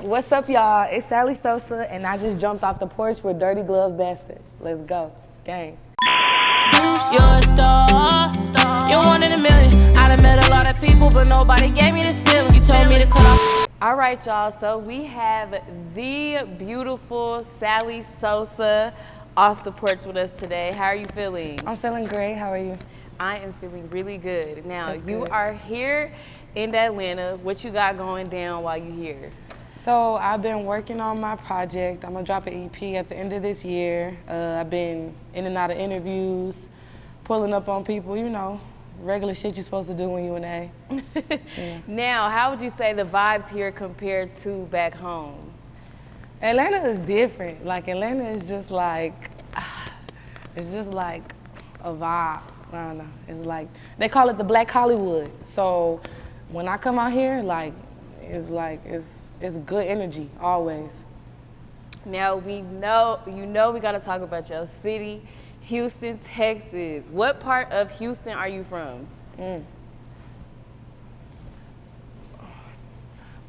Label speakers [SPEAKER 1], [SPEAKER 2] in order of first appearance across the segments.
[SPEAKER 1] What's up, y'all? It's Sally Sosa, and I just jumped off the porch with Dirty Glove Bastard. Let's go. Gang.
[SPEAKER 2] You're a star, you're one in a million. I done met a lot of people, but nobody gave me this feeling. You told me to cut off.
[SPEAKER 3] All right, y'all, so we have the beautiful Sally Sosa off the porch with us today. How are you feeling?
[SPEAKER 1] I'm feeling great. How are you?
[SPEAKER 3] I am feeling really good. Now,
[SPEAKER 1] That's
[SPEAKER 3] you
[SPEAKER 1] good.
[SPEAKER 3] are here in Atlanta. What you got going down while you're here?
[SPEAKER 1] So I've been working on my project. I'm gonna drop an EP at the end of this year. I've been in and out of interviews, pulling up on people, you know, regular shit you're supposed to do when you in A. Yeah.
[SPEAKER 3] Now, how would you say the vibes here compared to back home?
[SPEAKER 1] Atlanta is different. Like Atlanta is just like, it's just like a vibe. I don't know. It's like, they call it the Black Hollywood. So when I come out here, it's good energy, always.
[SPEAKER 3] Now, we gotta talk about your city, Houston, Texas. What part of Houston are you from?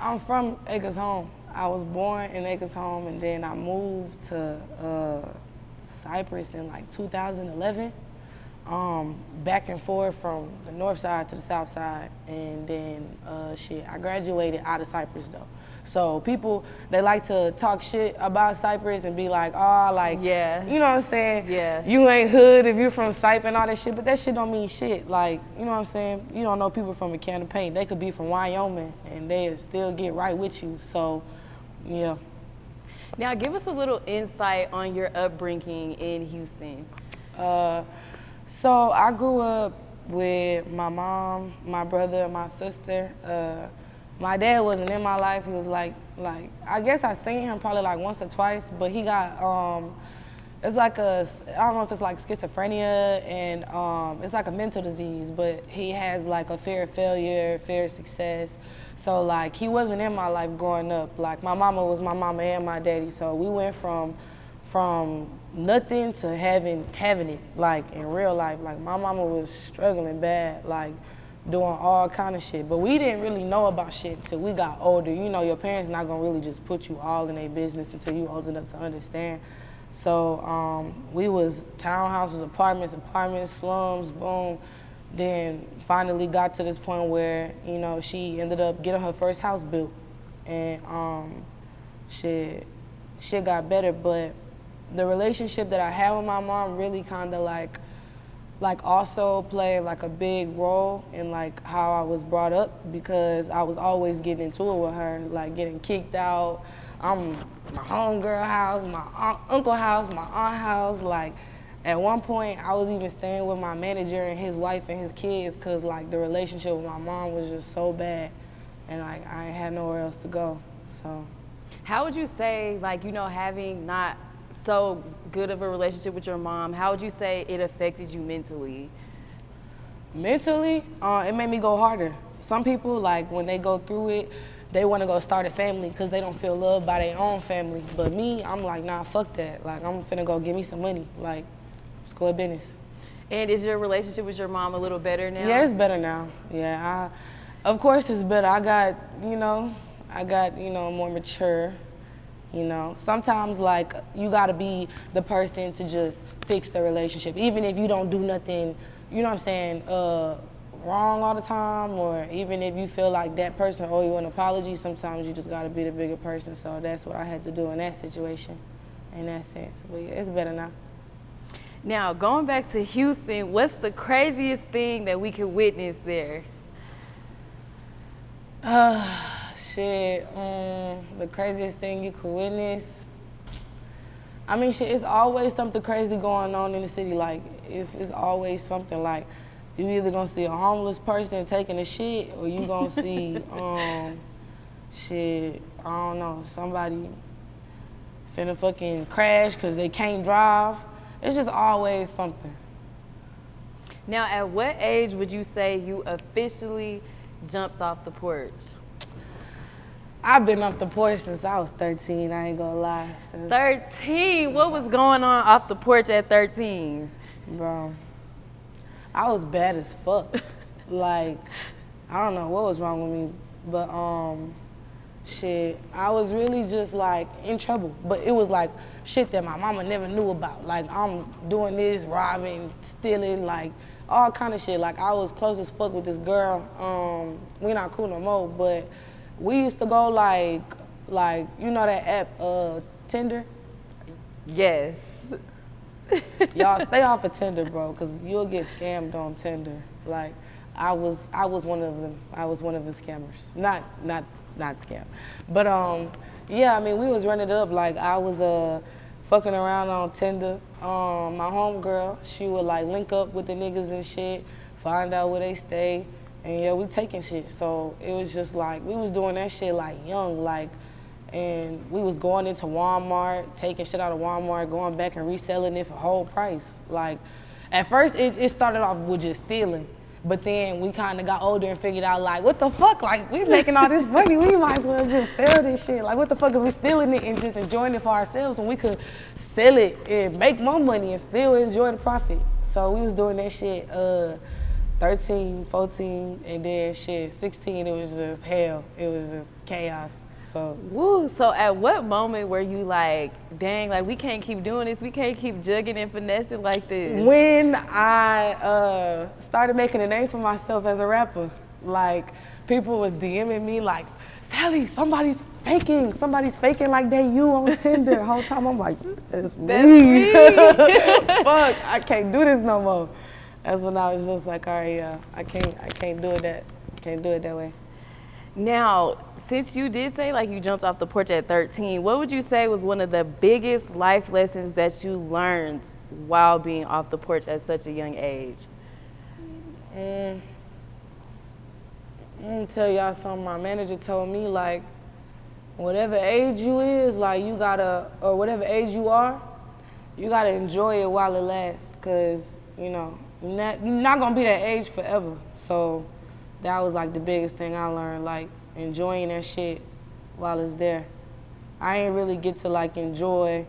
[SPEAKER 1] I'm from Acres Home. I was born in Acres Home, and then I moved to Cypress in like 2011. Back and forth from the north side to the south side, and then I graduated out of Cypress though. So people, they like to talk shit about Cypress and be like, oh, like,
[SPEAKER 3] Yeah.
[SPEAKER 1] you know what I'm saying?
[SPEAKER 3] Yeah.
[SPEAKER 1] You ain't hood if you're from Cypress and all that shit, but that shit don't mean shit. Like, you know what I'm saying? You don't know people from a can of paint. They could be from Wyoming and they'll still get right with you. So, yeah.
[SPEAKER 3] Now, give us a little insight on your upbringing in Houston.
[SPEAKER 1] So I grew up with my mom, my brother, and my sister. My dad wasn't in my life. He was like I guess I seen him probably like once or twice, but he got it's like I don't know if it's like schizophrenia, and it's like a mental disease, but he has like a fear of failure, fear of success. So like he wasn't in my life growing up. Like my mama was my mama and my daddy, so we went from nothing to having it, like in real life. Like my mama was struggling bad, like doing all kind of shit. But we didn't really know about shit until we got older. You know, your parents not gonna really just put you all in their business until you old enough to understand. So we was townhouses, apartments, slums, boom. Then finally got to this point where, you know, she ended up getting her first house built. And shit got better, but the relationship that I had with my mom really kind of like also played like a big role in like how I was brought up, because I was always getting into it with her, like getting kicked out. My homegirl house, my uncle house, my aunt house. Like at one point I was even staying with my manager and his wife and his kids, cause like the relationship with my mom was just so bad, and like I ain't had nowhere else to go. So
[SPEAKER 3] How would you say, like, you know, having not so good of a relationship with your mom, how would you say it affected you mentally?
[SPEAKER 1] Mentally, it made me go harder. Some people, like, when they go through it, they want to go start a family because they don't feel loved by their own family. But me, I'm like, nah, fuck that. Like, I'm finna go give me some money. Like, let's go to business.
[SPEAKER 3] And is your relationship with your mom a little better now?
[SPEAKER 1] Yeah, it's better now. Yeah, of course it's better. I got, more mature. You know, sometimes like you gotta be the person to just fix the relationship, even if you don't do nothing, you know what I'm saying, wrong all the time, or even if you feel like that person owe you an apology, sometimes you just gotta be the bigger person. So that's what I had to do in that situation, in that sense. But yeah, it's better now.
[SPEAKER 3] Now, going back to Houston, what's the craziest thing that we could witness there?
[SPEAKER 1] The craziest thing you could witness. I mean, shit, it's always something crazy going on in the city. Like, it's always something. Like, you either gonna see a homeless person taking a shit, or you gonna see, shit, I don't know, somebody finna fucking crash because they can't drive. It's just always something.
[SPEAKER 3] Now, at what age would you say you officially jumped off the porch?
[SPEAKER 1] I've been off the porch since I was 13, I ain't gonna lie.
[SPEAKER 3] 13? What was going on off the porch at 13?
[SPEAKER 1] Bro, I was bad as fuck. Like, I don't know what was wrong with me, but shit, I was really just like in trouble. But it was like shit that my mama never knew about. Like I'm doing this, robbing, stealing, like all kind of shit. Like I was close as fuck with this girl. We not cool no more, but we used to go like you know that app, Tinder?
[SPEAKER 3] Yes.
[SPEAKER 1] Y'all stay off of Tinder, bro, cause you'll get scammed on Tinder. Like I was one of them. I was one of the scammers. Not scam. But yeah, I mean we was running it up. Like I was fucking around on Tinder. My homegirl, she would like link up with the niggas and shit, find out where they stay, and yeah, we taking shit. So it was just like we was doing that shit like young, like. And we was going into Walmart, taking shit out of Walmart, going back and reselling it for whole price. Like, at first it started off with just stealing, but then we kind of got older and figured out like, what the fuck? Like, we making all this money, we might as well just sell this shit. Like, what the fuck is we stealing it and just enjoying it for ourselves when we could sell it and make more money and still enjoy the profit? So we was doing that shit 13, 14, and then shit, 16, it was just hell. It was just chaos. So,
[SPEAKER 3] woo, so at what moment were you like, dang, like we can't keep doing this, we can't keep jugging and finessing like this?
[SPEAKER 1] When I started making a name for myself as a rapper, like people was DMing me like, Sally, somebody's faking like they you on Tinder. The whole time I'm like, it's me. Fuck, I can't do this no more. That's when I was just like, all right, yeah, I can't do it that way.
[SPEAKER 3] Now, since you did say like you jumped off the porch at 13, what would you say was one of the biggest life lessons that you learned while being off the porch at such a young age?
[SPEAKER 1] I'm gonna tell y'all something my manager told me, like, whatever age you is, like you gotta, or whatever age you are, you gotta enjoy it while it lasts, cause you know, you're not gonna be that age forever. So that was like the biggest thing I learned, like enjoying that shit while it's there. I ain't really get to like enjoy,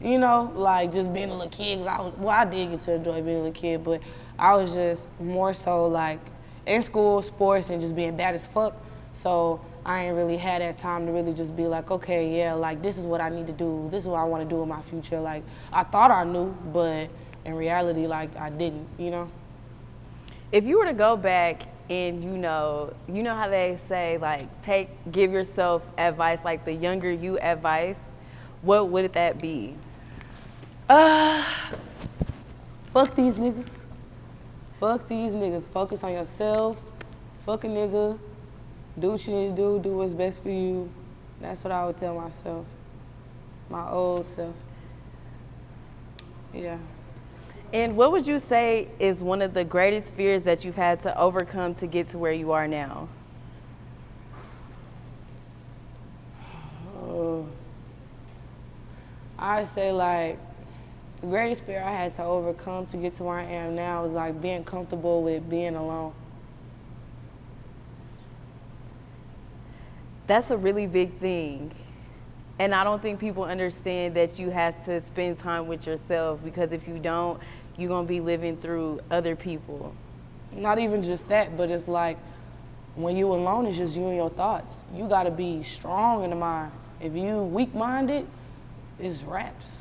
[SPEAKER 1] you know, like just being a little kid. I did get to enjoy being a little kid, but I was just more so like in school, sports, and just being bad as fuck. So I ain't really had that time to really just be like, okay, yeah, like this is what I need to do. This is what I want to do in my future. Like I thought I knew, but in reality, like I didn't, you know?
[SPEAKER 3] If you were to go back and you know how they say like give yourself advice, like the younger you advice, what would that be?
[SPEAKER 1] Fuck these niggas. Fuck these niggas. Focus on yourself. Fuck a nigga. Do what you need to do what's best for you. That's what I would tell myself. My old self. Yeah.
[SPEAKER 3] And what would you say is one of the greatest fears that you've had to overcome to get to where you are now?
[SPEAKER 1] I'd say like the greatest fear I had to overcome to get to where I am now is like being comfortable with being alone.
[SPEAKER 3] That's a really big thing. And I don't think people understand that you have to spend time with yourself, because if you don't, you're gonna be living through other people.
[SPEAKER 1] Not even just that, but it's like when you alone, it's just you and your thoughts. You gotta be strong in the mind. If you weak-minded, it's raps.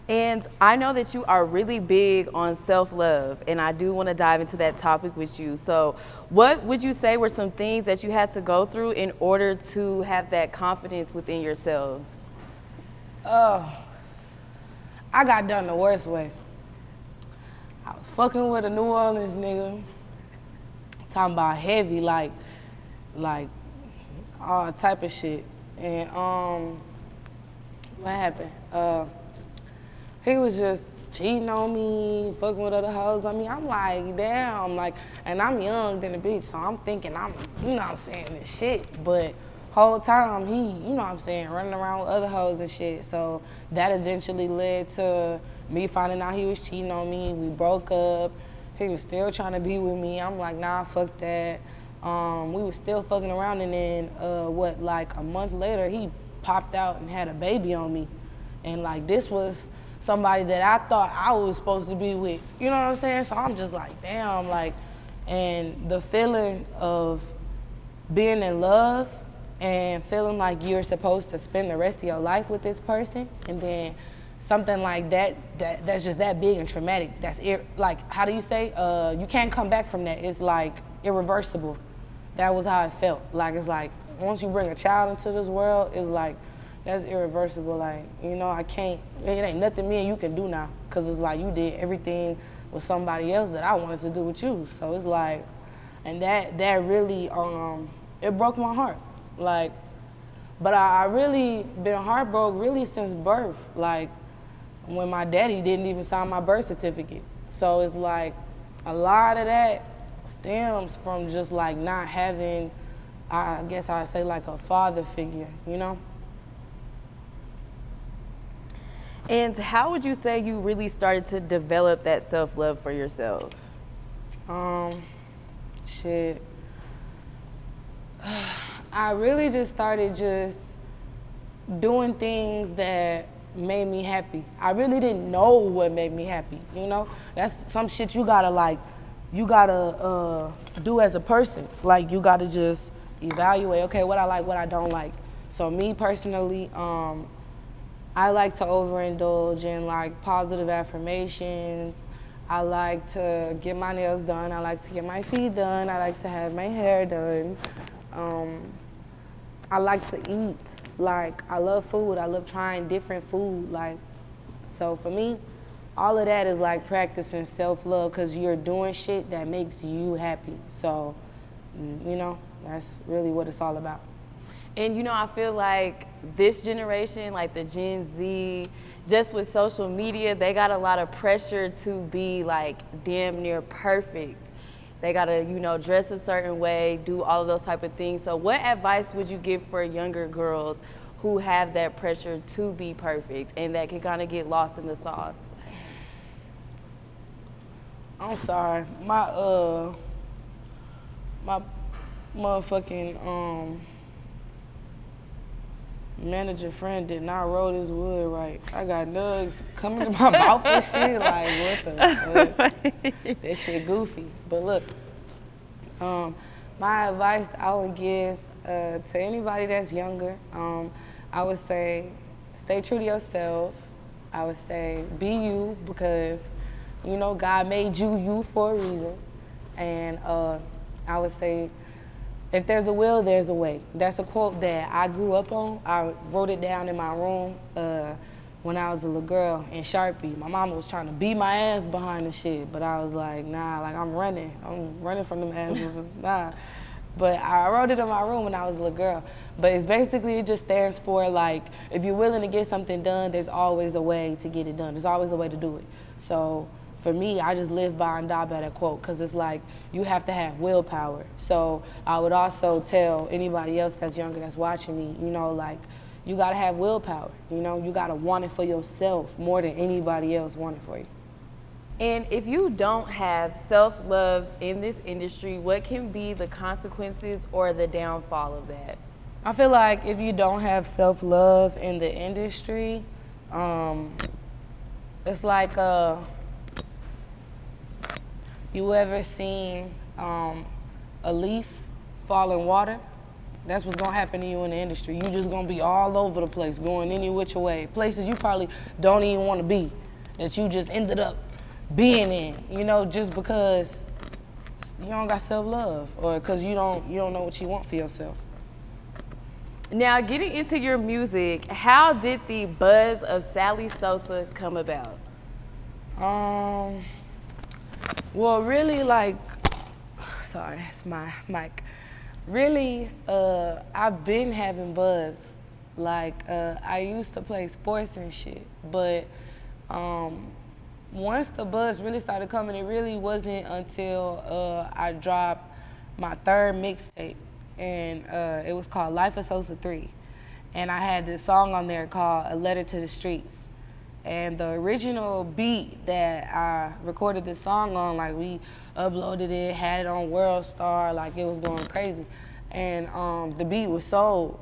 [SPEAKER 3] And I know that you are really big on self-love, and I do want to dive into that topic with you. So what would you say were some things that you had to go through in order to have that confidence within yourself?
[SPEAKER 1] I got done the worst way. I was fucking with a New Orleans nigga, talking about heavy, like all type of shit. And what happened? He was just cheating on me, fucking with other hoes on me. I'm like, damn, like, and I'm young than a bitch, so I'm thinking I'm, you know what I'm saying, this shit. But whole time he, you know what I'm saying, running around with other hoes and shit. So that eventually led to me finding out he was cheating on me. We broke up. He was still trying to be with me. I'm like, nah, fuck that. We was still fucking around, and then like a month later, he popped out and had a baby on me. And like this was somebody that I thought I was supposed to be with. You know what I'm saying? So I'm just like, damn, like, and the feeling of being in love and feeling like you're supposed to spend the rest of your life with this person, and then something like that's just that big and traumatic. That's like, how do you say? You can't come back from that. It's like irreversible. That was how it felt. Like, it's like once you bring a child into this world, it's like that's irreversible. Like, you know, I can't. It ain't nothing me and you can do now, cause it's like you did everything with somebody else that I wanted to do with you. So it's like, and that really it broke my heart. Like, but I really been heartbroken really since birth. Like, when my daddy didn't even sign my birth certificate. So it's like a lot of that stems from just like not having, I guess I'd say, like a father figure, you know?
[SPEAKER 3] And how would you say you really started to develop that self-love for yourself?
[SPEAKER 1] Shit. I really just started just doing things that made me happy. I really didn't know what made me happy, you know? That's some shit you gotta do as a person. Like, you gotta just evaluate, okay, what I like, what I don't like. So me personally, I like to overindulge in like positive affirmations. I like to get my nails done. I like to get my feet done. I like to have my hair done. I like to eat. Like, I love food. I love trying different food. Like, so for me, all of that is like practicing self-love, because you're doing shit that makes you happy. So, you know, that's really what it's all about.
[SPEAKER 3] And you know, I feel like this generation, like the Gen Z, just with social media, they got a lot of pressure to be like damn near perfect. They gotta, you know, dress a certain way, do all of those type of things. So what advice would you give for younger girls who have that pressure to be perfect and that can kind of get lost in the sauce?
[SPEAKER 1] I'm sorry, my motherfucking manager friend did not roll his wood right. I got nugs coming to my mouth and shit. Like, what the fuck? That shit goofy. But look, my advice I would give to anybody that's younger, I would say stay true to yourself. I would say be you, because, you know, God made you for a reason. And I would say, if there's a will, there's a way. That's a quote that I grew up on. I wrote it down in my room when I was a little girl in Sharpie. My mama was trying to beat my ass behind the shit, but I was like, nah, like I'm running from them ass whoopers, nah. But I wrote it in my room when I was a little girl. But it's basically, it just stands for like, if you're willing to get something done, there's always a way to get it done. There's always a way to do it. So for me, I just live by and die by that quote, because it's like, you have to have willpower. So I would also tell anybody else that's younger that's watching me, you know, like, you gotta have willpower. You know, you gotta want it for yourself more than anybody else want it for you.
[SPEAKER 3] And if you don't have self-love in this industry, what can be the consequences or the downfall of that?
[SPEAKER 1] I feel like if you don't have self-love in the industry, it's like, you ever seen a leaf fall in water? That's what's gonna happen to you in the industry. You just gonna be all over the place, going any which way. Places you probably don't even wanna be, that you just ended up being in, you know, just because you don't got self-love, or because you don't know what you want for yourself.
[SPEAKER 3] Now, getting into your music, how did the buzz of Sally Sosa come about?
[SPEAKER 1] Well, really, like, sorry, that's my mic. Really, I've been having buzz. Like, I used to play sports and shit, but once the buzz really started coming, it really wasn't until I dropped my third mixtape, and it was called Life of Sosa 3. And I had this song on there called A Letter to the Streets. And the original beat that I recorded this song on, like, we uploaded it, had it on World Star, like, it was going crazy. And the beat was sold.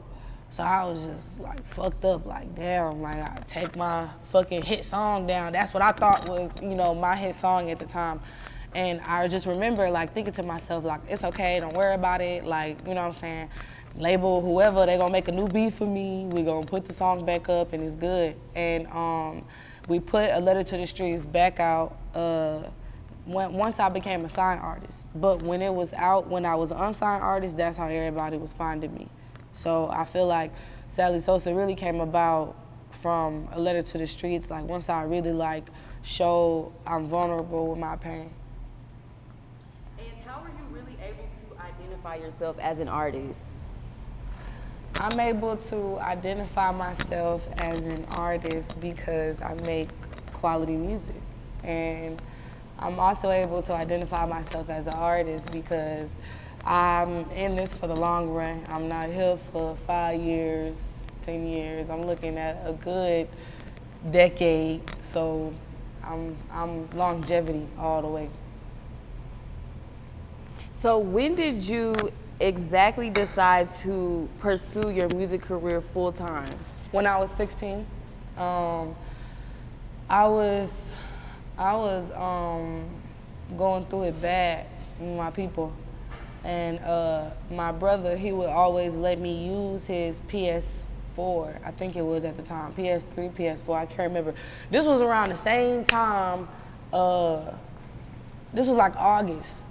[SPEAKER 1] So I was just like fucked up, like, damn, like, I take my fucking hit song down. That's what I thought was, you know, my hit song at the time. And I just remember like thinking to myself, like, it's okay, don't worry about it. Like, you know what I'm saying? Label, whoever, they gonna make a new beat for me. We gonna put the song back up and it's good. And we put A Letter to the Streets back out once I became a signed artist. But when it was out, when I was an unsigned artist, that's how everybody was finding me. So I feel like Sally Sosa really came about from A Letter to the Streets, like once I really like show I'm vulnerable with my pain.
[SPEAKER 3] And how are you really able to identify yourself as an artist?
[SPEAKER 1] I'm able to identify myself as an artist because I make quality music. And I'm also able to identify myself as an artist because I'm in this for the long run. I'm not here for 5 years, 10 years. I'm looking at a good decade, so I'm longevity all the way.
[SPEAKER 3] So when did you exactly decide to pursue your music career full time?
[SPEAKER 1] When I was 16, I was going through it bad with my people. And my brother, he would always let me use his PS4. I think it was at the time, PS3, PS4, I can't remember. This was around the same time, this was like August.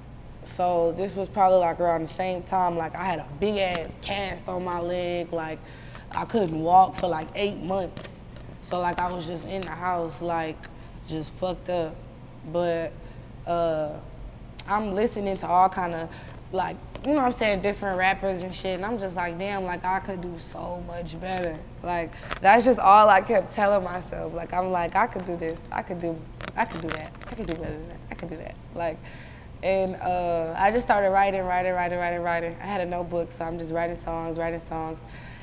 [SPEAKER 1] So this was probably like around the same time, like I had a big ass cast on my leg, like I couldn't walk for like 8 months. So like I was just in the house, like just fucked up. But I'm listening to all kind of like, you know what I'm saying, different rappers and shit, and I'm just like, damn, like I could do so much better. Like that's just all I kept telling myself. Like I'm like, I could do this, I could do that, I could do better than that, I could do that. Like, and I just started writing. I had a notebook, so I'm just writing songs.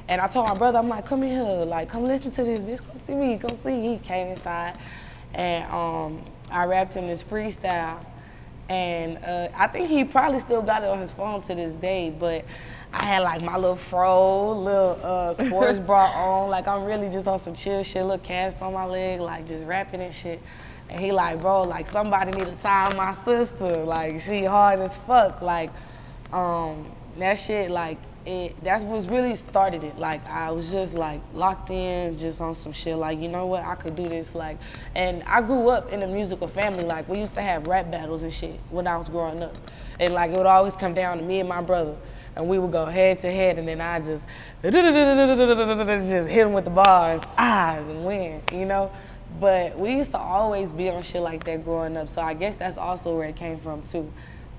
[SPEAKER 1] And I told my brother, I'm like, come in here, like come listen to this, bitch, come see me, come see. He came inside, and I rapped him this freestyle. And I think he probably still got it on his phone to this day, but I had like my little little sports bra on, like I'm really just on some chill shit, little cast on my leg, like just rapping and shit. And he like, bro, like somebody need to sign my sister, like she hard as fuck, like that shit, like that's what's really started it. Like I was just like locked in, just on some shit, like you know what, I could do this, like. And I grew up in a musical family, like we used to have rap battles and shit when I was growing up. And like it would always come down to me and my brother, and we would go head to head, and then I just hit him with the bars, and win, you know? But we used to always be on shit like that growing up, so I guess that's also where it came from too.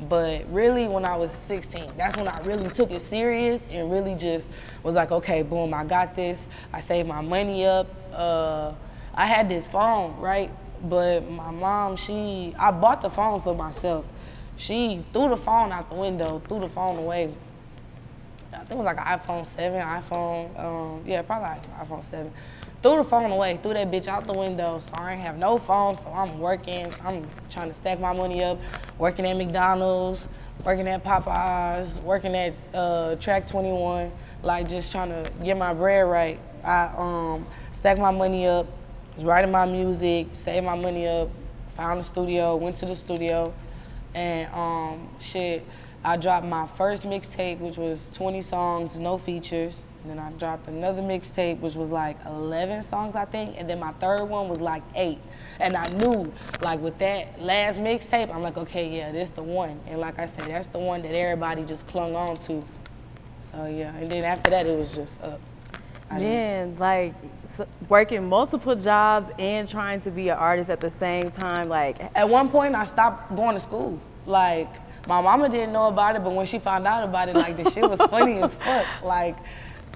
[SPEAKER 1] But really, when I was 16, that's when I really took it serious and really just was like, okay, boom, I got this. I saved my money up. I had this phone, right? But my mom, I bought the phone for myself. She threw the phone out the window, threw the phone away. I think it was like an iPhone 7, probably like iPhone 7. Threw the phone away, threw that bitch out the window, so I ain't have no phone, so I'm working. I'm trying to stack my money up, working at McDonald's, working at Popeyes, working at Track 21, like just trying to get my bread right. I stacked my money up, was writing my music, saved my money up, found a studio, went to the studio, and I dropped my first mixtape, which was 20 songs, no features. And then I dropped another mixtape, which was like 11 songs, I think. And then my third one was like 8. And I knew, like with that last mixtape, I'm like, okay, yeah, this the one. And like I said, that's the one that everybody just clung on to. So yeah, and then after that, it was just up.
[SPEAKER 3] Working multiple jobs and trying to be an artist at the same time, like.
[SPEAKER 1] At one point, I stopped going to school. Like, my mama didn't know about it, but when she found out about it, like the shit was funny as fuck. Like,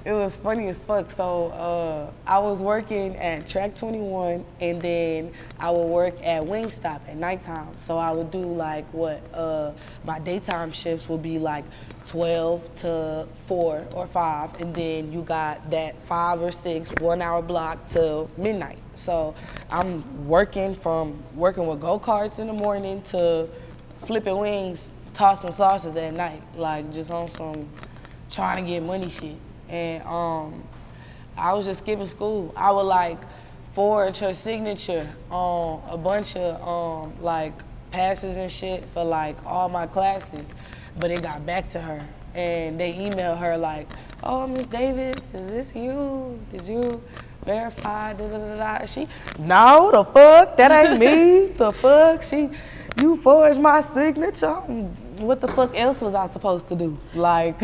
[SPEAKER 1] it was funny as fuck. So I was working at Track 21, and then I would work at Wingstop at nighttime. So I would do like my daytime shifts would be like 12 to 4 or 5, and then you got that 5 or 6 1-hour block till midnight. So I'm working with go-karts in the morning to flipping wings, tossing sauces at night, like just on some trying to get money shit. And I was just skipping school. I would like forge her signature on a bunch of like passes and shit for like all my classes, but it got back to her. And they emailed her like, oh, Miss Davis, is this you? Did you verify? Da, da, da, da. She, no, the fuck, that ain't me. The fuck, you forged my signature. What the fuck else was I supposed to do? Like,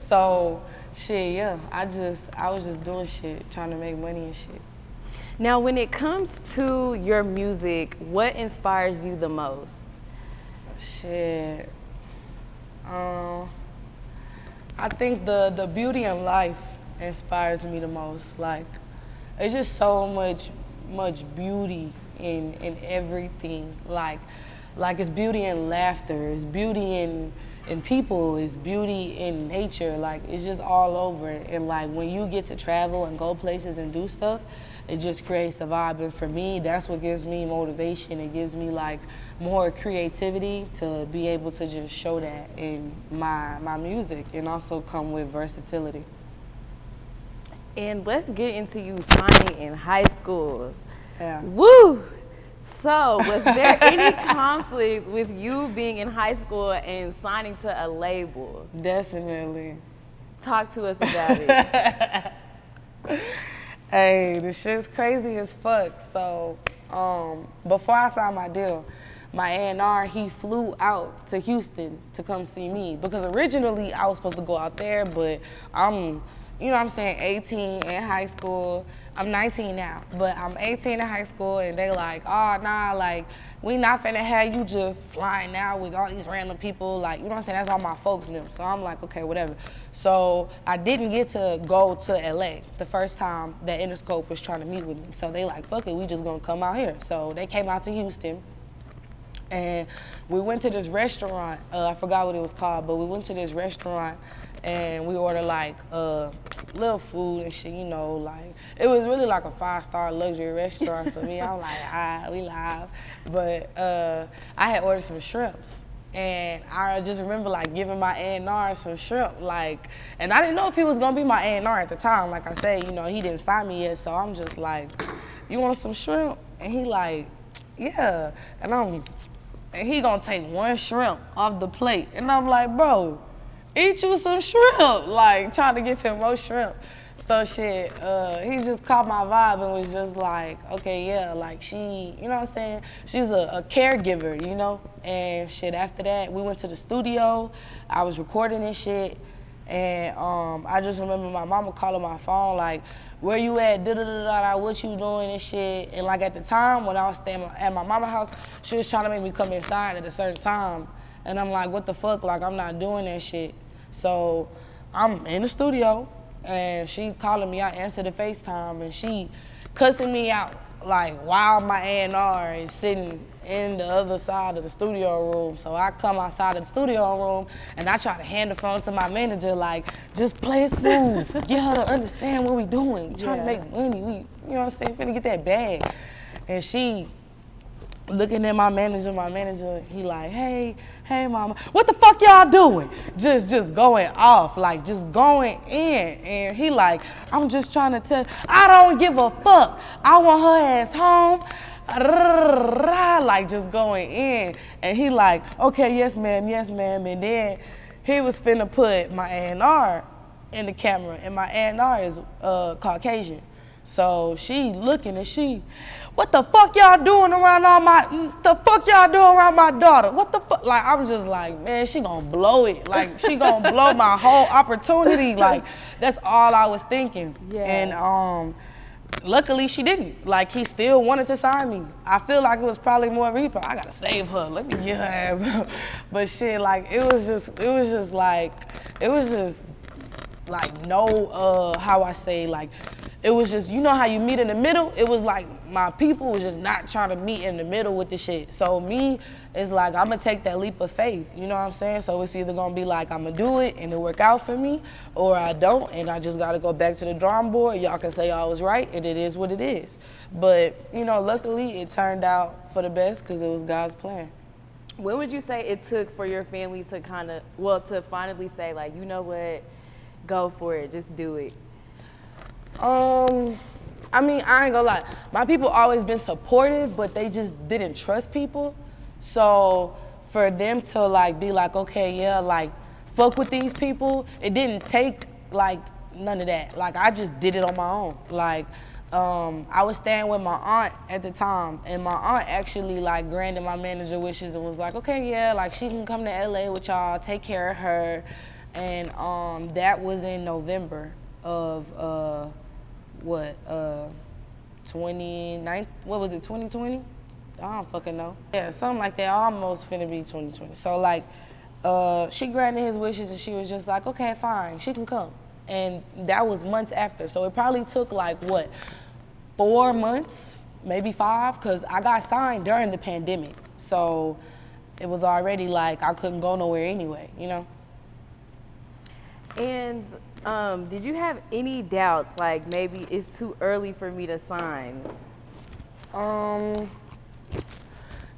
[SPEAKER 1] so, shit, yeah, I was just doing shit, trying to make money and shit.
[SPEAKER 3] Now, when it comes to your music, what inspires you the most?
[SPEAKER 1] Shit. I think the beauty in life inspires me the most. Like, it's just so much beauty in everything. Like it's beauty in laughter, it's beauty in people, it's beauty in nature. Like, it's just all over. And like, when you get to travel and go places and do stuff, it just creates a vibe. And for me, that's what gives me motivation. It gives me like more creativity to be able to just show that in my music, and also come with versatility.
[SPEAKER 3] And let's get into you signing in high school.
[SPEAKER 1] Yeah.
[SPEAKER 3] Woo! So, was there any conflict with you being in high school and signing to a label?
[SPEAKER 1] Definitely.
[SPEAKER 3] Talk to us about it.
[SPEAKER 1] Hey, this shit's crazy as fuck. So, before I signed my deal, my A&R, he flew out to Houston to come see me, because originally I was supposed to go out there, but I'm, you know what I'm saying, 18 in high school. I'm 19 now, but I'm 18 in high school, and they like, oh, nah, like, we not finna have you just flying out with all these random people, like, you know what I'm saying, that's all my folks and them. So I'm like, okay, whatever. So I didn't get to go to LA the first time that Interscope was trying to meet with me. So they like, fuck it, we just gonna come out here. So they came out to Houston, and we went to this restaurant. I forgot what it was called, but we went to this restaurant, and we ordered like little food and shit, you know, like, it was really like a 5-star luxury restaurant. So me, I'm like, we live. But I had ordered some shrimps, and I just remember like giving my A&R some shrimp, like, and I didn't know if he was gonna be my A&R at the time. Like I said, you know, he didn't sign me yet, so I'm just like, you want some shrimp? And he like, yeah. And he gonna take one shrimp off the plate. And I'm like, bro, eat you some shrimp. Like, trying to give him more shrimp. So shit, he just caught my vibe and was just like, okay, yeah, like she, you know what I'm saying? She's a caregiver, you know? And shit, after that, we went to the studio. I was recording this shit. And I just remember my mama calling my phone like, where you at, da-da-da-da-da, what you doing and shit. And like at the time when I was staying at my mama's house, she was trying to make me come inside at a certain time. And I'm like, what the fuck, like I'm not doing that shit. So I'm in the studio, and she calling me, I answer the FaceTime, and she cussing me out, like while my A&R is sitting in the other side of the studio room. So I come outside of the studio room, and I try to hand the phone to my manager, like, just play it smooth, get her to understand what we doing. We trying to make money, we, you know what I'm saying, finna get that bag. And she looking at my manager, he like, hey mama, what the fuck y'all doing? Just going off, like just going in. And he like, I'm just trying to tell, I don't give a fuck. I want her ass home. Like just going in. And he like, okay, yes ma'am. And then he was finna put my A&R in the camera, and my A&R is Caucasian. So she looking, and she, what the fuck y'all doing around my daughter? What the fuck? Like, I'm just like, man, she gonna blow it. Like, she gonna blow my whole opportunity. Like, that's all I was thinking. Yeah. And luckily she didn't. Like, he still wanted to sign me. I feel like it was probably more repo. I gotta save her. Let me get her ass up. But shit, like, it was just no, how I say, like, it was just, you know how you meet in the middle? It was like my people was just not trying to meet in the middle with the shit. So me, it's like, I'm gonna take that leap of faith, you know what I'm saying? So it's either gonna be like, I'm gonna do it and it work out for me, or I don't, and I just gotta go back to the drawing board. Y'all can say I was right, and it is what it is. But, you know, luckily it turned out for the best, because it was God's plan.
[SPEAKER 3] What would you say it took for your family to to finally say, like, you know what, go for it, just do it?
[SPEAKER 1] I mean, I ain't gonna lie. My people always been supportive, but they just didn't trust people. So for them to like be like, okay, yeah, like fuck with these people, it didn't take like none of that. Like I just did it on my own. Like I was staying with my aunt at the time, and my aunt actually like granted my manager wishes and was like, okay, yeah, like she can come to LA with y'all, take care of her. And that was in November of 2020? I don't fucking know. Yeah, something like that, almost finna be 2020. So like, she granted his wishes and she was just like, okay, fine, she can come. And that was months after. So it probably took like, what, 4 months, maybe 5? Cause I got signed during the pandemic. So it was already like, I couldn't go nowhere anyway, you know?
[SPEAKER 3] And did you have any doubts, like maybe it's too early for me to sign?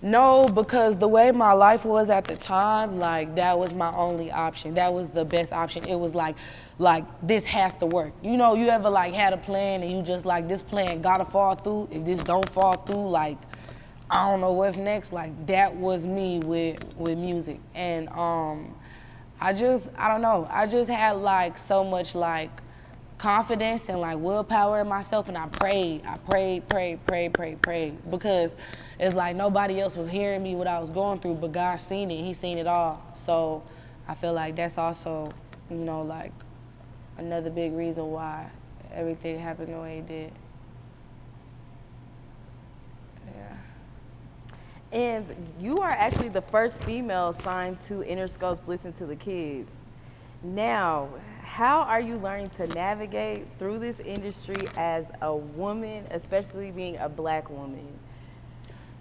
[SPEAKER 1] No, because the way my life was at the time, like that was my only option. That was the best option. It was like this has to work. You know, you ever like had a plan and you just like, this plan gotta fall through. If this don't fall through, like, I don't know what's next. Like that was me with music. And I don't know. I just had like so much like confidence and like willpower in myself, and I prayed, because it's like nobody else was hearing me what I was going through, but God seen it. He seen it all. So I feel like that's also, you know, like another big reason why everything happened the way it did. Yeah.
[SPEAKER 3] And you are actually the first female signed to Interscopes Listen to the Kids. Now, how are you learning to navigate through this industry as a woman, especially being a Black woman?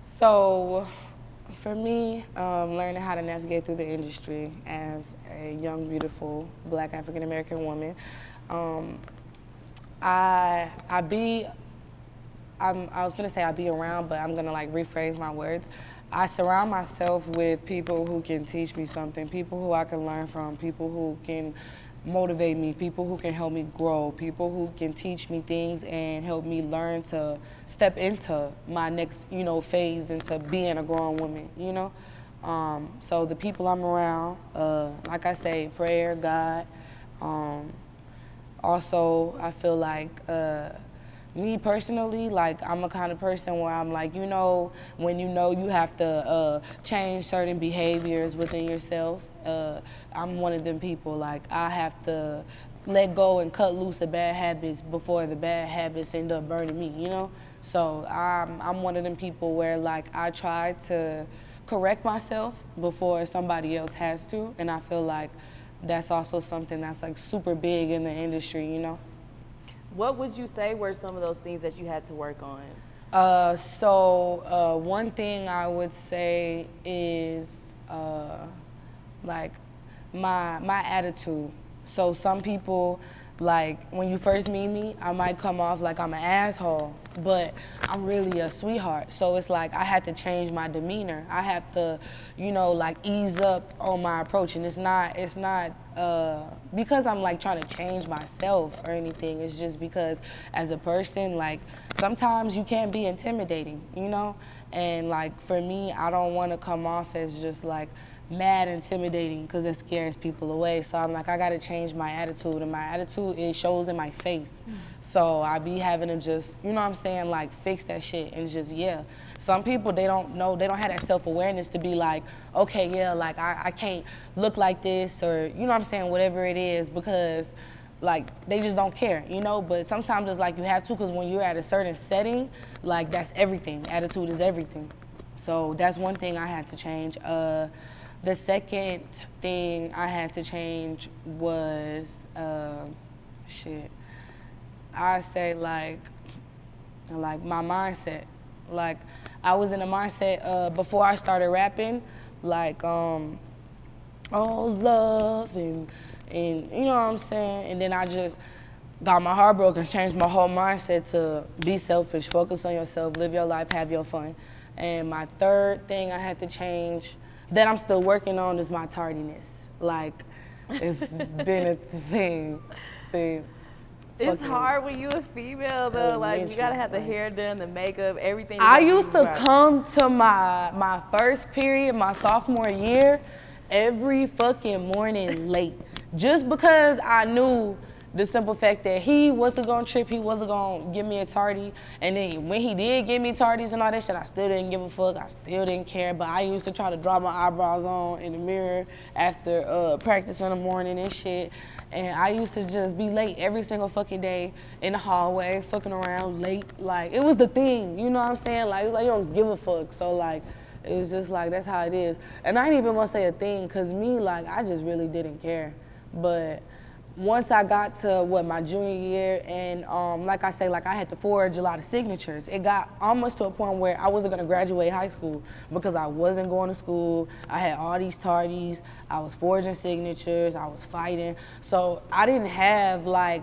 [SPEAKER 1] So for me, learning how to navigate through the industry as a young, beautiful Black African-American woman, I was gonna say I be around, but I'm gonna like rephrase my words. I surround myself with people who can teach me something, people who I can learn from, people who can motivate me, people who can help me grow, people who can teach me things and help me learn to step into my next, you know, phase into being a grown woman, you know? So the people I'm around, like I say, prayer, God. Also, I feel like me personally, like I'm a kind of person where I'm like, you know, when you know you have to change certain behaviors within yourself, I'm one of them people, like I have to let go and cut loose of bad habits before the bad habits end up burning me, you know? So I'm one of them people where like I try to correct myself before somebody else has to, and I feel like that's also something that's like super big in the industry, you know?
[SPEAKER 3] What would you say were some of those things that you had to work on?
[SPEAKER 1] One thing I would say is like my attitude. So some people, like when you first meet me, I might come off like I'm an asshole, but I'm really a sweetheart. So it's like I had to change my demeanor. I have to, you know, like ease up on my approach, and it's not because I'm like trying to change myself or anything. It's just because as a person, like sometimes you can't be intimidating, you know? And like for me, I don't want to come off as just like mad intimidating because it scares people away. So I'm like, I gotta change my attitude, and my attitude, it shows in my face. So I be having to just, you know what I'm saying, like fix that shit and just, yeah. Some people, they don't know, they don't have that self-awareness to be like, okay, yeah, like I can't look like this, or you know what I'm saying, whatever it is, because like they just don't care, you know? But sometimes it's like you have to, because when you're at a certain setting, like that's everything. Attitude is everything. So that's one thing I had to change. The second thing I had to change was, I say like my mindset. Like I was in a mindset before I started rapping, like oh love and you know what I'm saying? And then I just got my heart broken, changed my whole mindset to be selfish, focus on yourself, live your life, have your fun. And my third thing I had to change that I'm still working on is my tardiness. Like, it's been a thing since
[SPEAKER 3] It's hard when you a female though. Like you gotta have the hair done, the makeup, everything.
[SPEAKER 1] I used to come to my first period, my sophomore year, every fucking morning late, just because I knew the simple fact that he wasn't gonna trip, he wasn't gonna give me a tardy, and then when he did give me tardies and all that shit, I still didn't give a fuck, I still didn't care, but I used to try to draw my eyebrows on in the mirror after practice in the morning and shit, and I used to just be late every single fucking day in the hallway, fucking around late, like, it was the thing, you know what I'm saying? Like, it's like you don't give a fuck, so like, it was just like, that's how it is. And I ain't even gonna say a thing, cause me, like, I just really didn't care, but once I got to my junior year, and like I say, like I had to forge a lot of signatures. It got almost to a point where I wasn't gonna graduate high school because I wasn't going to school. I had all these tardies. I was forging signatures. I was fighting. So I didn't have like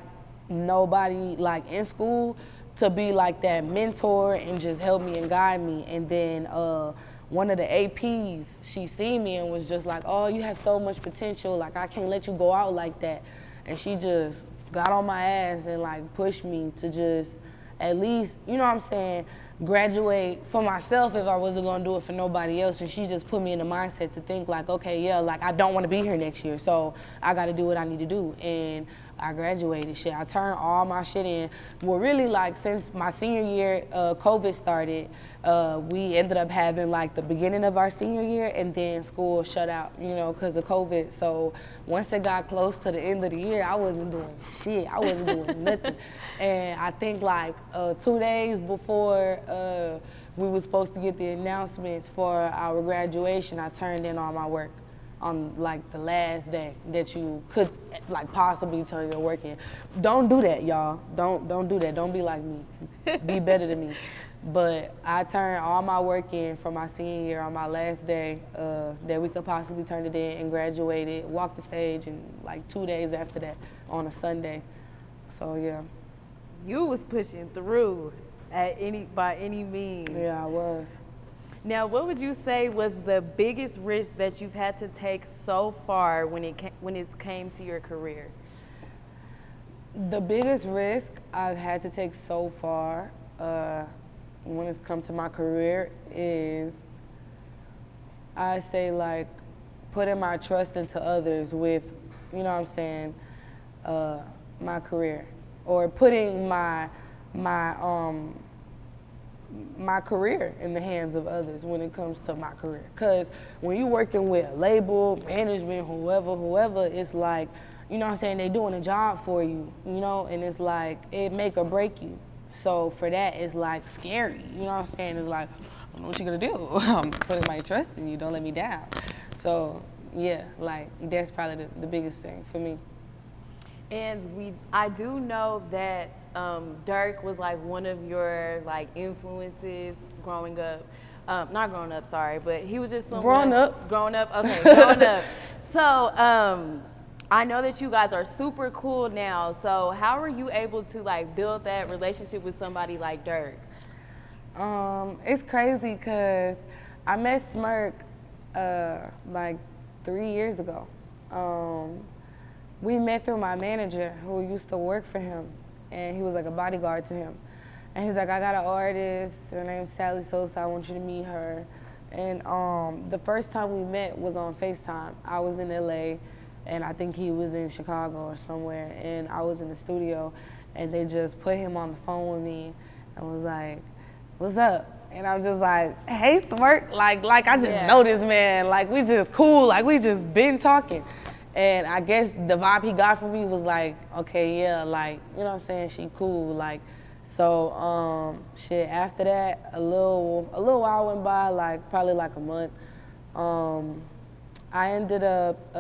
[SPEAKER 1] nobody like in school to be like that mentor and just help me and guide me. And then one of the APs, she seen me and was just like, oh, you have so much potential. Like I can't let you go out like that. And she just got on my ass and like pushed me to just at least, you know what I'm saying, graduate for myself if I wasn't gonna do it for nobody else. And she just put me in the mindset to think like, okay, yeah, like I don't wanna be here next year, so I gotta do what I need to do. And I graduated, shit. I turned all my shit in. Well, really, like, since my senior year, COVID started, we ended up having, like, the beginning of our senior year, and then school shut out, you know, because of COVID. So once it got close to the end of the year, I wasn't doing shit. I wasn't doing nothing. And I think, like, 2 days before we were supposed to get the announcements for our graduation, I turned in all my work on like the last day that you could like possibly turn your work in. Don't do that, y'all. Don't do that. Don't be like me. Be better than me. But I turned all my work in for my senior year on my last day that we could possibly turn it in, and graduated, walked the stage, and like 2 days after that on a Sunday. So yeah.
[SPEAKER 3] You was pushing through by any means.
[SPEAKER 1] Yeah, I was.
[SPEAKER 3] Now, what would you say was the biggest risk that you've had to take so far when it came to your career?
[SPEAKER 1] The biggest risk I've had to take so far when it's come to my career is, I say, like, putting my trust into others with, you know what I'm saying, my career, or putting my career in the hands of others when it comes to my career. Because when you're working with a label, management, whoever, it's like, you know what I'm saying, they doing a job for you, you know, and it's like, it make or break you. So for that, it's like scary, you know what I'm saying? It's like, I don't know what you're gonna do. I'm putting my trust in you, don't let me down. So yeah, like that's probably the biggest thing for me.
[SPEAKER 3] And I do know that Durk was like one of your like influences growing up. Not growing up, sorry, but he was just someone.
[SPEAKER 1] Growing up.
[SPEAKER 3] Growing up, okay, growing up. So I know that you guys are super cool now. So how are you able to like build that relationship with somebody like Durk?
[SPEAKER 1] It's crazy because I met Smirk like 3 years ago. We met through my manager who used to work for him, and he was like a bodyguard to him. And he's like, I got an artist, her name's Sally Sosa, I want you to meet her. And the first time we met was on FaceTime. I was in LA, and I think he was in Chicago or somewhere, and I was in the studio, and they just put him on the phone with me and was like, what's up? And I'm just like, hey, Smirk, like I just know this man, like we just cool, like we just been talking. And I guess the vibe he got from me was like, okay, yeah, like, you know what I'm saying, she cool, like, so, shit, after that, a little while went by, like, probably like a month. I ended up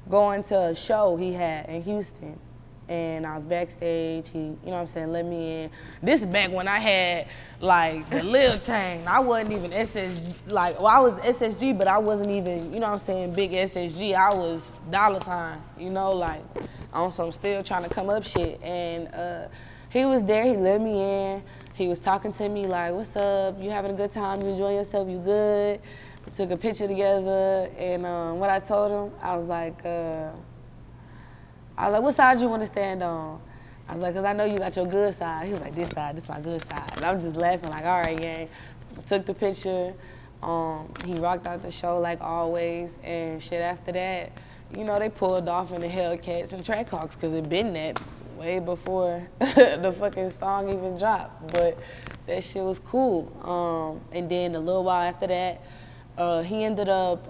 [SPEAKER 1] going to a show he had in Houston, and I was backstage. He, you know what I'm saying, let me in. This is back when I had like the Lil chain. I wasn't even SSG, like, well, I was SSG, but I wasn't even, you know what I'm saying, big SSG. I was $, you know, like on some still trying to come up shit. And he was there, he let me in. He was talking to me like, what's up? You having a good time? You enjoying yourself? You good? We took a picture together, and what I told him, I was like, I was like, what side you want to stand on? I was like, cause I know you got your good side. He was like, this side, this my good side. And I'm just laughing like, all right, gang. Took the picture. He rocked out the show like always. And shit after that, you know, they pulled off in the Hellcats and Trackhawks cause it been that way before the fucking song even dropped. But that shit was cool. And then a little while after that, he ended up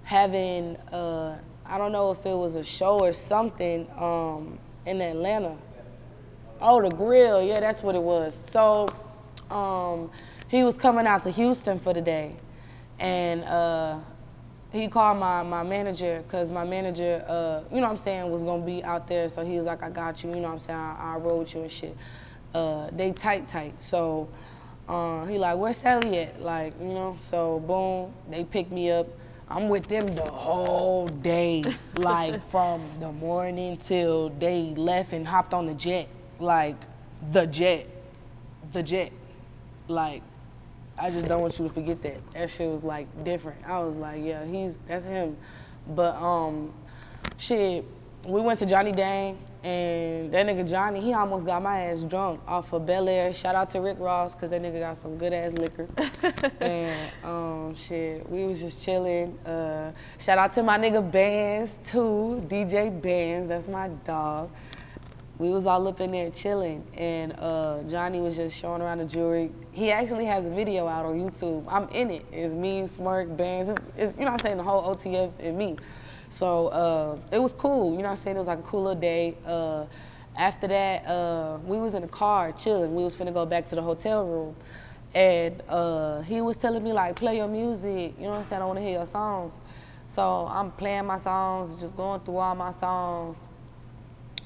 [SPEAKER 1] having, I don't know if it was a show or something, in Atlanta. Oh, the grill, yeah, that's what it was. So he was coming out to Houston for the day. And he called my manager, cause my manager, you know what I'm saying, was gonna be out there. So he was like, I got you, you know what I'm saying, I'll roll with you and shit. They tight. So he like, where's Sally at? Like, you know, so boom, they picked me up. I'm with them the whole day, like from the morning till they left and hopped on the jet, like the jet. Like, I just don't want you to forget that. That shit was like different. I was like, yeah, that's him. But shit, we went to Johnny Dang, and that nigga Johnny, he almost got my ass drunk off of Bel Air. Shout out to Rick Ross, cause that nigga got some good ass liquor. And shit, we was just chilling. Shout out to my nigga Bands too, DJ Bands, that's my dog. We was all up in there chilling, and Johnny was just showing around the jewelry. He actually has a video out on YouTube. I'm in it. It's me, Smirk, Bands. It's you know what I'm saying, the whole OTF and me. So it was cool, you know what I'm saying? It was like a cool little day. After that, we was in the car chilling. We was finna go back to the hotel room. And he was telling me like, play your music, you know what I'm saying? I wanna hear your songs. So I'm playing my songs, just going through all my songs.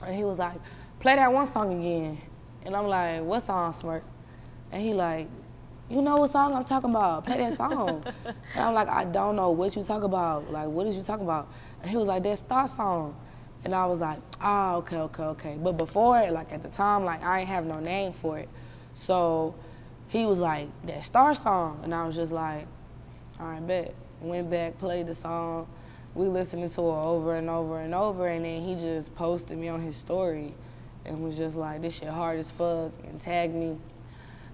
[SPEAKER 1] And he was like, play that one song again. And I'm like, what song, Smirk? And he like, you know what song I'm talking about? Play that song. And I'm like, I don't know what you talk about. Like, what is you talking about? And he was like, that Star song. And I was like, oh, okay. But before, like at the time, like I ain't have no name for it. So he was like, that Star song. And I was just like, all right, bet. Went back, played the song. We listened to it over and over and over. And then he just posted me on his story and was just like, this shit hard as fuck, and tagged me.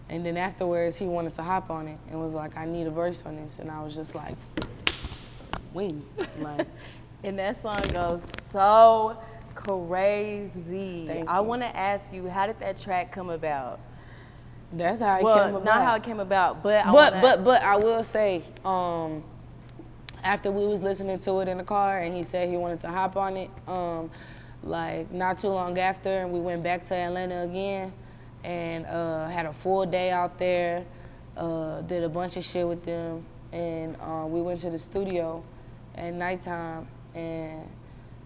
[SPEAKER 1] And then afterwards, he wanted to hop on it and was like, I need a verse on this. And I was just like, wing. Like,
[SPEAKER 3] and that song goes so crazy.
[SPEAKER 1] Thank
[SPEAKER 3] I
[SPEAKER 1] you.
[SPEAKER 3] want to ask you, how did that track come about?
[SPEAKER 1] That's how it came about.
[SPEAKER 3] Not how it came about, but
[SPEAKER 1] But I will say, after we was listening to it in the car and he said he wanted to hop on it, like not too long after, and we went back to Atlanta again and had a full day out there, did a bunch of shit with them, and we went to the studio at nighttime and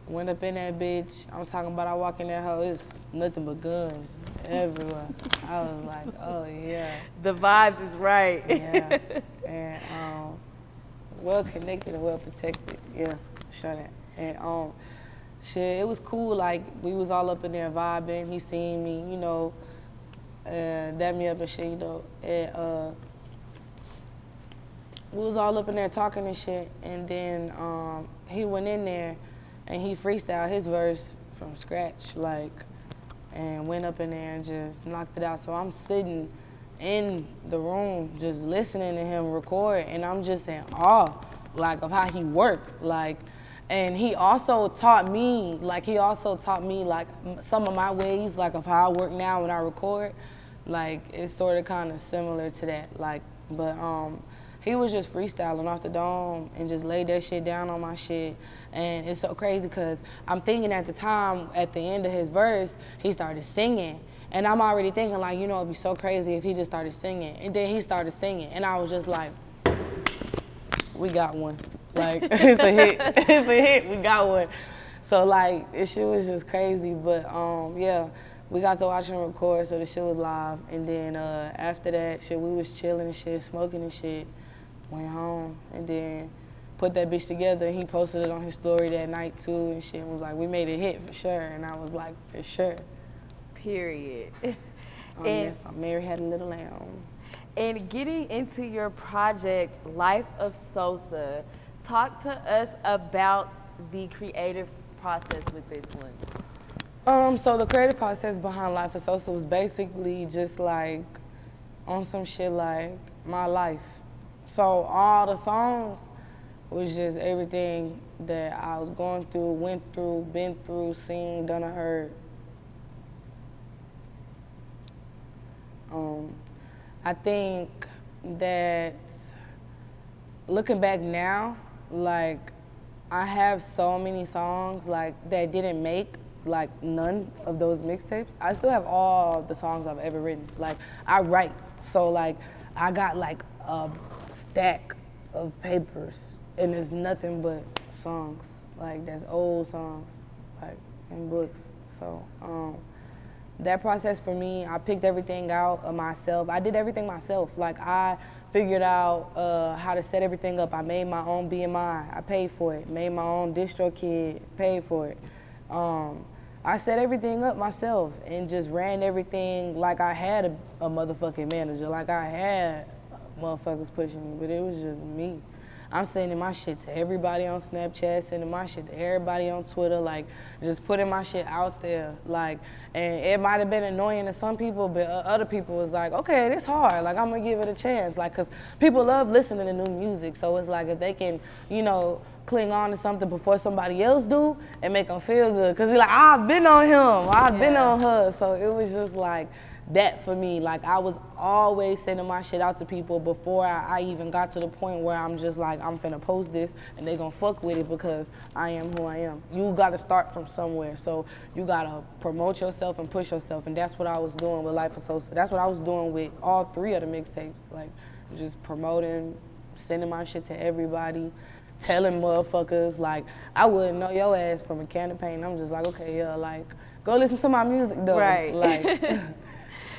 [SPEAKER 1] went up in that bitch. I'm talking about, I walk in that hoe, it's nothing but guns everywhere. I was like, oh yeah.
[SPEAKER 3] The vibes is right.
[SPEAKER 1] Yeah, and well connected and well protected. Yeah, sure that. And shit, it was cool. Like we was all up in there vibing. He seen me, you know, dab me up and shit, you know. And we was all up in there talking and shit. And then he went in there and he freestyled his verse from scratch, like, and went up in there and just knocked it out. So I'm sitting in the room just listening to him record, and I'm just in awe, like, of how he worked, like, and he also taught me, like, some of my ways, like, of how I work now when I record, like, it's sort of kind of similar to that, like, but he was just freestyling off the dome and just laid that shit down on my shit. And it's so crazy because I'm thinking at the time, at the end of his verse, he started singing. And I'm already thinking like, you know, it'd be so crazy if he just started singing. And then he started singing. And I was just like, we got one. Like, it's a hit. It's a hit, we got one. So like, this shit was just crazy. But yeah, we got to watch him record, so the shit was live. And then after that, shit, we was chilling and shit, smoking and shit. Went home and then put that bitch together, and he posted it on his story that night too and shit, and was like, we made a hit for sure. And I was like, for sure.
[SPEAKER 3] Period.
[SPEAKER 1] Yes, Mary had a little lamb.
[SPEAKER 3] And getting into your project, Life of Sosa, talk to us about the creative process with this one?
[SPEAKER 1] So the creative process behind Life of Sosa was basically just like on some shit like my life. So all the songs was just everything that I was going through, went through, been through, seen, done, or heard. I think that looking back now, like I have so many songs like that didn't make like none of those mixtapes. I still have all the songs I've ever written. Like I write, so like I got like a stack of papers and there's nothing but songs. Like that's old songs, like in books. So that process for me, I picked everything out of myself. I did everything myself. Like I figured out how to set everything up. I made my own BMI. I paid for it. Made my own distro kit. Paid for it. I set everything up myself and just ran everything like I had a motherfucking manager. Like I had motherfuckers pushing me, but it was just me. I'm sending my shit to everybody on Snapchat, sending my shit to everybody on Twitter, like just putting my shit out there. Like, and it might have been annoying to some people, but other people was like, okay, this hard. Like, I'm gonna give it a chance. Like, cause people love listening to new music. So it's like if they can, you know, cling on to something before somebody else do and make them feel good. Cause he's like, I've been on him, I've been on her. So it was just like, that for me, like I was always sending my shit out to people before I even got to the point where I'm just like, I'm finna post this and they gonna fuck with it because I am who I am. You gotta start from somewhere, so you gotta promote yourself and push yourself, and that's what I was doing with Life of Sosa. That's what I was doing with all 3 of the mixtapes, like just promoting, sending my shit to everybody, telling motherfuckers, like I wouldn't know your ass from a can of paint. I'm just like, okay, yeah, like go listen to my music though.
[SPEAKER 3] Right.
[SPEAKER 1] Like,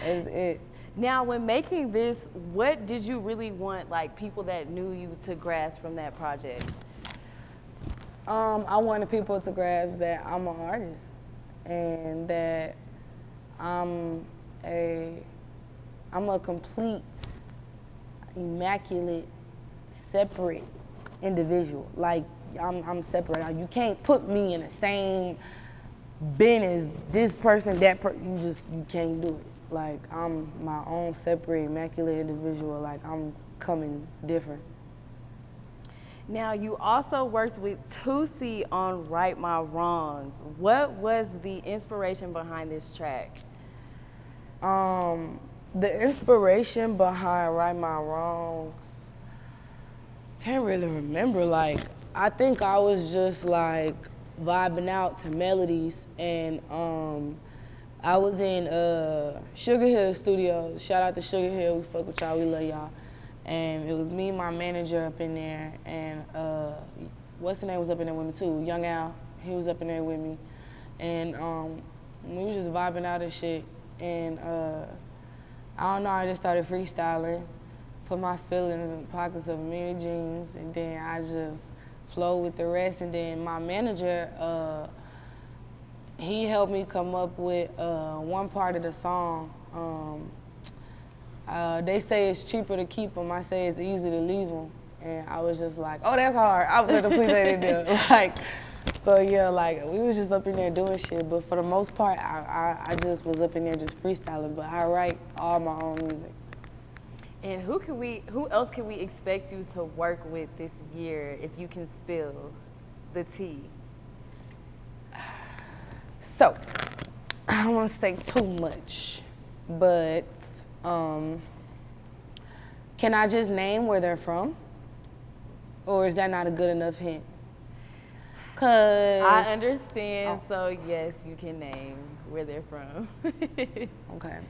[SPEAKER 1] is it.
[SPEAKER 3] Now, when making this, what did you really want, like, people that knew you to grasp from that project?
[SPEAKER 1] I wanted people to grasp that I'm an artist and that I'm a complete, immaculate, separate individual. Like, I'm separate. You can't put me in the same bin as this person, that person. You can't do it. Like, I'm my own separate, immaculate individual. Like, I'm coming different.
[SPEAKER 3] Now, you also worked with Tusi on Right My Wrongs. What was the inspiration behind this track?
[SPEAKER 1] The inspiration behind Right My Wrongs, can't really remember. Like, I think I was just like vibing out to melodies, and I was in Sugar Hill Studios. Shout out to Sugar Hill, we fuck with y'all, we love y'all. And it was me, my manager up in there, and what's the name was up in there with me too, Young Al, he was up in there with me. And we was just vibing out and shit. And I don't know, I just started freestyling, put my feelings in the pockets of Mary jeans, and then I just flowed with the rest. And then my manager, he helped me come up with one part of the song. They say it's cheaper to keep them, I say it's easy to leave them. And I was just like, oh, that's hard. I'm gonna put that in there. Like, so yeah, like we was just up in there doing shit, but for the most part, I just was up in there just freestyling, but I write all my own music.
[SPEAKER 3] And who else can we expect you to work with this year, if you can spill the tea?
[SPEAKER 1] So, I don't want to say too much, but can I just name where they're from? Or is that not a good enough hint? Cause
[SPEAKER 3] I understand, so yes, you can name where they're from.
[SPEAKER 1] Okay.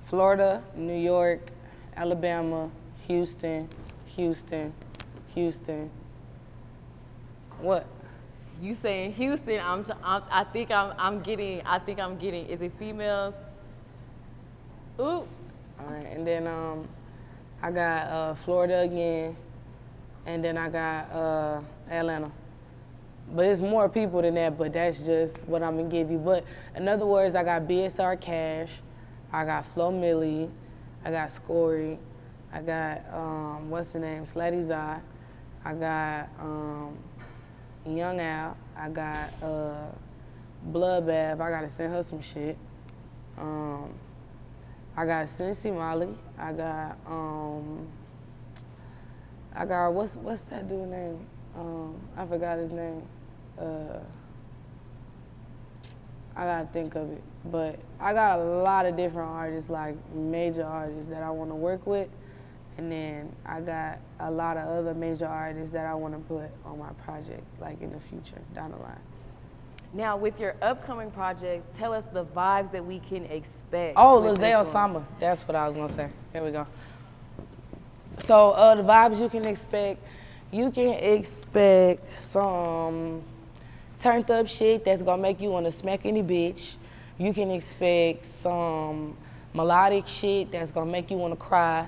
[SPEAKER 1] Florida, New York, Alabama, Houston, Houston, Houston. What?
[SPEAKER 3] You saying Houston? I think I'm getting. Is it females? Ooh.
[SPEAKER 1] All right, and then I got Florida again, and then I got Atlanta. But it's more people than that, but that's just what I'm gonna give you. But in other words, I got BSR Cash, I got Flo Millie, I got Scory, I got what's the name, Slatty Zai, I got Young Al. I got Bloodbath. I gotta send her some shit. I got Cincy Molly. I got what's that dude's name? I forgot his name. I gotta think of it. But I got a lot of different artists, like major artists that I wanna work with. And then I got a lot of other major artists that I wanna put on my project, like in the future, down the line.
[SPEAKER 3] Now, with your upcoming project, tell us the vibes that we can expect.
[SPEAKER 1] Oh,
[SPEAKER 3] with
[SPEAKER 1] Lizelle
[SPEAKER 3] this one.
[SPEAKER 1] Samba. That's what I was gonna say. Here we go. So the vibes you can expect some turned up shit that's gonna make you wanna smack any bitch. You can expect some melodic shit that's gonna make you wanna cry.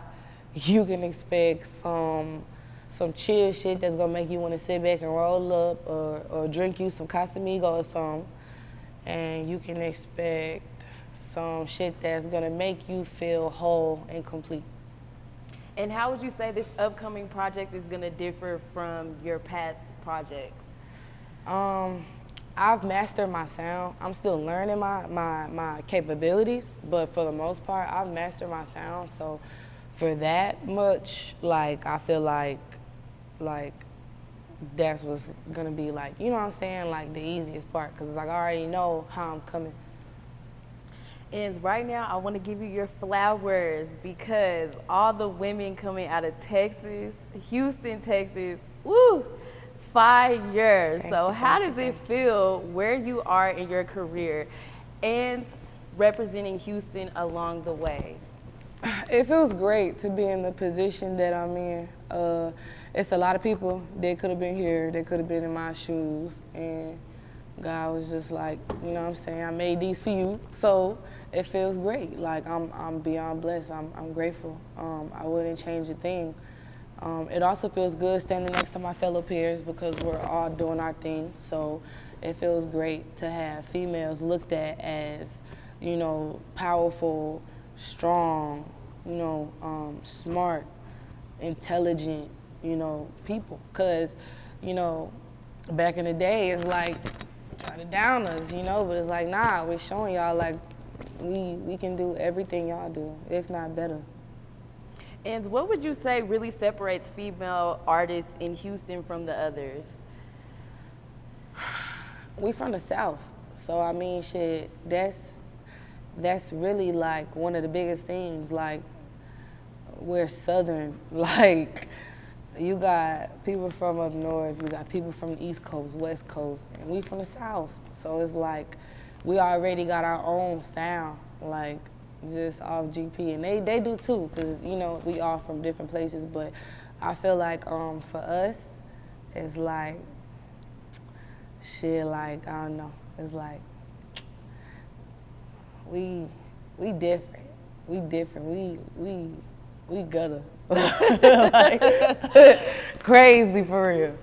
[SPEAKER 1] You can expect some chill shit that's gonna make you wanna sit back and roll up or drink you some Casamigo or something. And you can expect some shit that's gonna make you feel whole and complete.
[SPEAKER 3] And how would you say this upcoming project is gonna differ from your past projects?
[SPEAKER 1] I've mastered my sound. I'm still learning my capabilities, but for the most part, I've mastered my sound. So for that much, like, I feel like that's what's gonna be like, you know what I'm saying? Like the easiest part, cause it's like I already know how I'm coming.
[SPEAKER 3] And right now, I want to give you your flowers because all the women coming out of Texas, Houston, Texas, woo, fire. So how does it feel where you are in your career and representing Houston along the way?
[SPEAKER 1] It feels great to be in the position that I'm in. It's a lot of people that could have been here, that could have been in my shoes, and God was just like, you know what I'm saying, I made these for you, so it feels great. Like, I'm beyond blessed, I'm grateful. I wouldn't change a thing. It also feels good standing next to my fellow peers because we're all doing our thing, so it feels great to have females looked at as, you know, powerful, strong, you know, smart, intelligent, you know, people. Cause, you know, back in the day, it's like trying to down us, you know, but it's like, nah, we're showing y'all like we can do everything y'all do, if not better.
[SPEAKER 3] And what would you say really separates female artists in Houston from the others?
[SPEAKER 1] We from the South, so I mean, shit, that's really like one of the biggest things. Like, we're Southern. Like, you got people from up north, you got people from the East Coast, West Coast, and we from the South. So it's like we already got our own sound, like just off GP, and they do too, cause you know we all from different places. But I feel like for us, it's like shit. Like, I don't know. It's like we different. We different. We gutter. Like, crazy for real.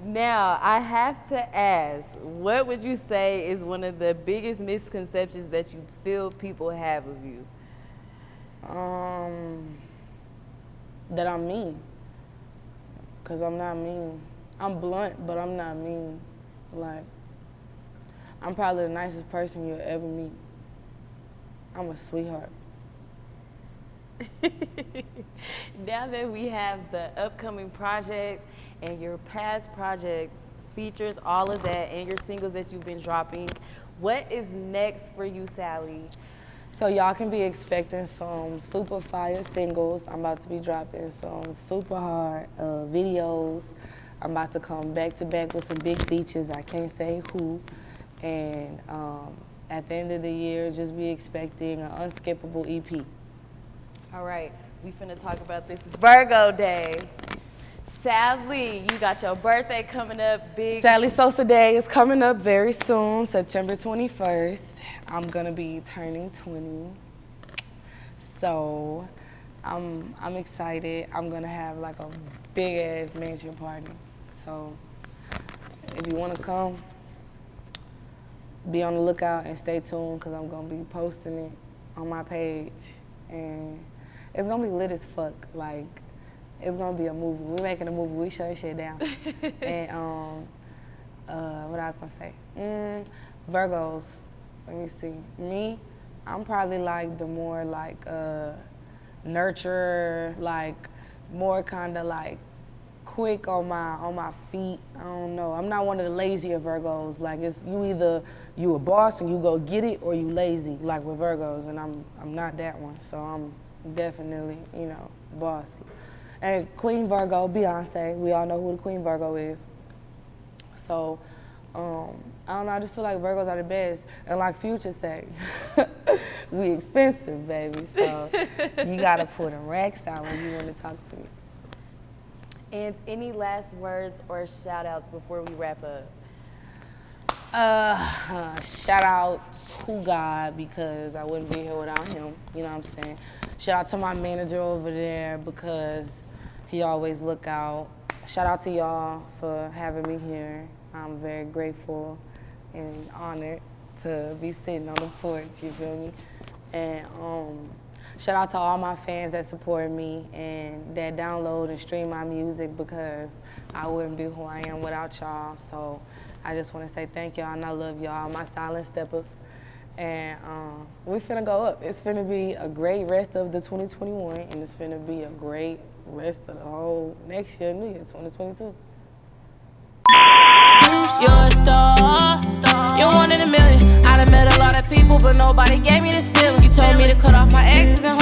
[SPEAKER 3] Now, I have to ask, what would you say is one of the biggest misconceptions that you feel people have of you?
[SPEAKER 1] That I'm mean. Cause I'm not mean. I'm blunt, but I'm not mean. Like, I'm probably the nicest person you'll ever meet. I'm a sweetheart.
[SPEAKER 3] Now that we have the upcoming project and your past projects, features, all of that, and your singles that you've been dropping, what is next for you, Sally?
[SPEAKER 1] So y'all can be expecting some super fire singles. I'm about to be dropping some super hard videos. I'm about to come back to back with some big features. I can't say who. And at the end of the year, just be expecting an unskippable EP.
[SPEAKER 3] All right, we finna talk about this Virgo Day. Sadly, you got your birthday coming up big.
[SPEAKER 1] Sally Sosa Day is coming up very soon, September 21st. I'm gonna be turning 20. So I'm excited. I'm gonna have like a big ass mansion party. So if you wanna come, be on the lookout and stay tuned, cause I'm gonna be posting it on my page. And it's gonna be lit as fuck. Like, It's gonna be a movie. We're making a movie. We shutting shit down. And what I was gonna say? Virgos. Let me see. Me, I'm probably like the more like nurturer, like more kind of like quick on my feet. I don't know. I'm not one of the lazier Virgos. Like it's you a boss and you go get it, or you lazy like with Virgos, and I'm not that one. So I'm definitely, you know, boss. And Queen Virgo, Beyonce. We all know who the Queen Virgo is. So I don't know. I just feel like Virgos are the best. And like Future say, we expensive, baby. So you gotta put them racks out when you want to talk to me.
[SPEAKER 3] And any last words or shout outs before we wrap up?
[SPEAKER 1] Shout out to God, because I wouldn't be here without him. You know what I'm saying? Shout out to my manager over there, because he always look out. Shout out to y'all for having me here. I'm very grateful and honored to be sitting on the porch, you feel me? And shout out to all my fans that support me and that download and stream my music, because I wouldn't be who I am without y'all. So I just want to say thank y'all, and I love y'all, my silent steppers. And we finna go up. It's finna be a great rest of the 2021, and it's finna be a great rest of the whole next year, New Year, 2022.
[SPEAKER 2] You're a star, you're one in a million. I done met a lot of people, but nobody gave me this feeling. You told me to cut off my exes and